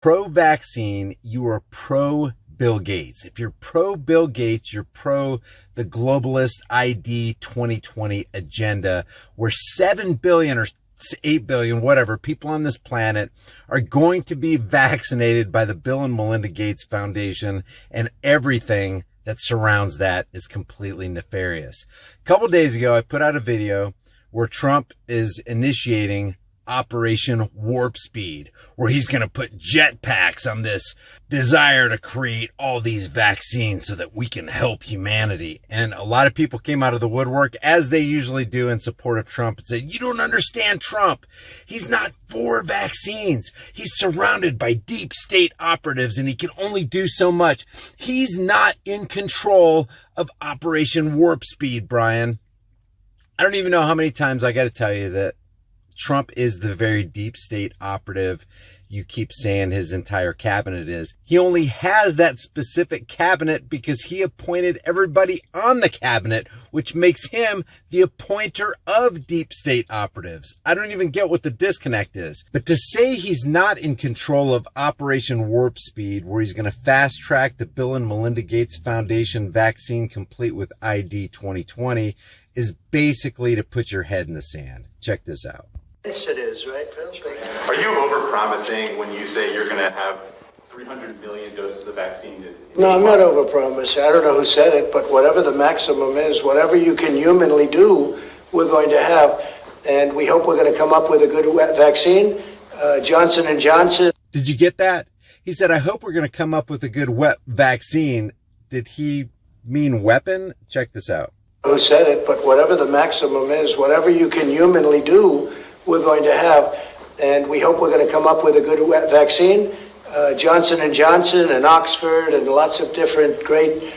Pro-vaccine, you are pro-Bill Gates. If you're pro-Bill Gates, you're pro the globalist ID 2020 agenda, where 7 billion or 8 billion, whatever, people on this planet are going to be vaccinated by the Bill and Melinda Gates Foundation, and everything that surrounds that is completely nefarious. A couple days ago, I put out a video where Trump is initiating Operation Warp Speed, where he's going to put jetpacks on this desire to create all these vaccines so that we can help humanity. And a lot of people came out of the woodwork, as they usually do, in support of Trump and said, you don't understand Trump. He's not for vaccines. He's surrounded by deep state operatives and he can only do so much. He's not in control of Operation Warp Speed, Brian. I don't even know how many times I got to tell you that Trump is the very deep state operative you keep saying his entire cabinet is. He only has that specific cabinet because he appointed everybody on the cabinet, which makes him the appointer of deep state operatives. I don't even get what the disconnect is. But to say he's not in control of Operation Warp Speed, where he's going to fast track the Bill and Melinda Gates Foundation vaccine complete with ID 2020, is basically to put your head in the sand. Check this out. Yes, it is, right, Phil? Are you overpromising when you say you're going to have 300 million doses of vaccine? No, I'm not overpromising. I don't know who said it, but whatever the maximum is, whatever you can humanly do, we're going to have. And we hope we're going to come up with a good vaccine. Johnson & Johnson. Did you get that? He said, I hope we're going to come up with a good vaccine. Did he mean weapon? Check this out. Who said it, but whatever the maximum is, whatever you can humanly do, we're going to have, and we hope we're going to come up with a good vaccine. Johnson & Johnson and Oxford and lots of different great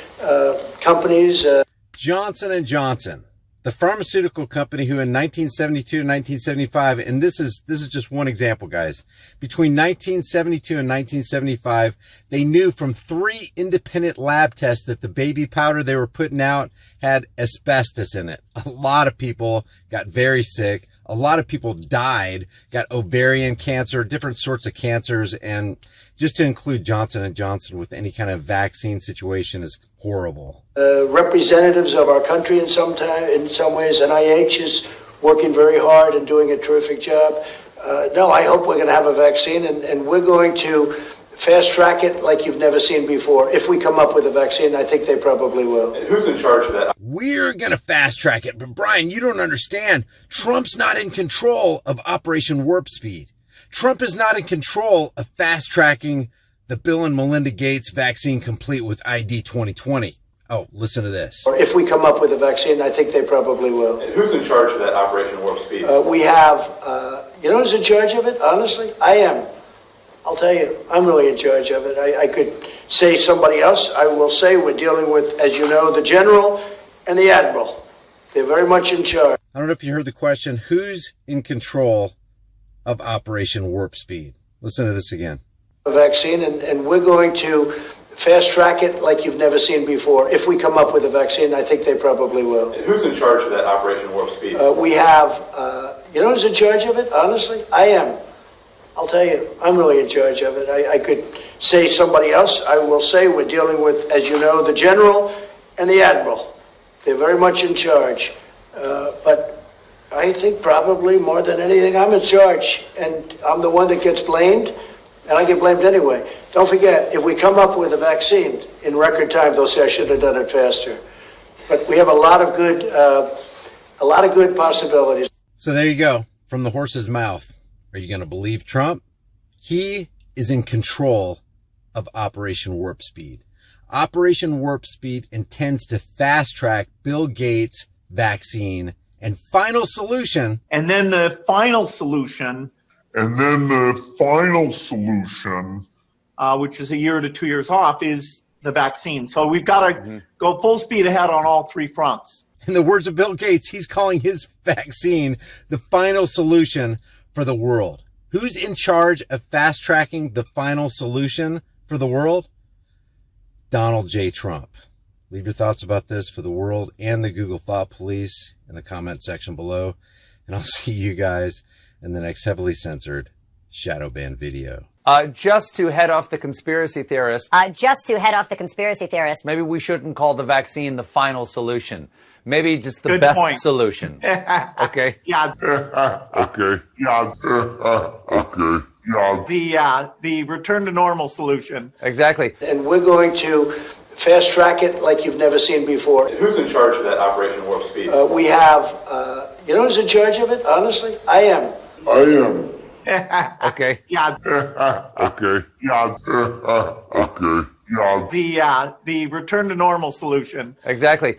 companies. Johnson & Johnson, the pharmaceutical company who in 1972 and 1975, and this is just one example, guys. Between 1972 and 1975, they knew from 3 independent lab tests that the baby powder they were putting out had asbestos in it. A lot of people got very sick. A lot of people died, got ovarian cancer, different sorts of cancers, and just to include Johnson & Johnson with any kind of vaccine situation is horrible. Representatives of our country in some ways, NIH is working very hard and doing a terrific job. No, I hope we're going to have a vaccine, and we're going to fast track it like you've never seen before. If we come up with a vaccine, I think they probably will. And who's in charge of that? We're going to fast track it. But Brian, you don't understand. Trump's not in control of Operation Warp Speed. Trump is not in control of fast tracking the Bill and Melinda Gates vaccine complete with ID 2020. Oh, listen to this. Or if we come up with a vaccine, I think they probably will. And who's in charge of that Operation Warp Speed? We have, you know who's in charge of it? Honestly, I am. I'll tell you, I'm really in charge of it. I could say somebody else. I will say we're dealing with, as you know, the general and the admiral. They're very much in charge. I don't know if you heard the question. Who's in control of Operation Warp Speed? Listen to this again. A vaccine, and we're going to fast track it like you've never seen before. If we come up with a vaccine, I think they probably will. And who's in charge of that Operation Warp Speed? We have, you know who's in charge of it? Honestly, I am. I'll tell you, I'm really in charge of it. I could say somebody else. I will say we're dealing with, as you know, the general and the admiral. They're very much in charge. But I think probably more than anything, I'm in charge. And I'm the one that gets blamed, and I get blamed anyway. Don't forget, if we come up with a vaccine in record time, they'll say I should have done it faster. But we have a lot of good possibilities. So there you go, from the horse's mouth. Are you going to believe Trump? He is in control of Operation Warp Speed. Operation Warp Speed intends to fast track Bill Gates' vaccine and final solution. And then the final solution, which is a year to 2 years off, is the vaccine. So we've got to go full speed ahead on all 3 fronts. In the words of Bill Gates, he's calling his vaccine the final solution for the world. Who's in charge of fast tracking the final solution for the world? Donald J. Trump. Leave your thoughts about this for the world and the Google Thought Police in the comment section below. And I'll see you guys in the next heavily censored shadow ban video. Just to head off the conspiracy theorists. Maybe we shouldn't call the vaccine the final solution. Maybe just the Good best point. solution. Okay? Yeah. Okay. Yeah. Okay. Yeah. The return to normal solution. Exactly. And we're going to fast track it like you've never seen before. Who's in charge of that Operation Warp Speed? We have, you know who's in charge of it, honestly? I am. Okay. Yeah. Okay. Yeah. Okay. Yeah. The return to normal solution. Exactly.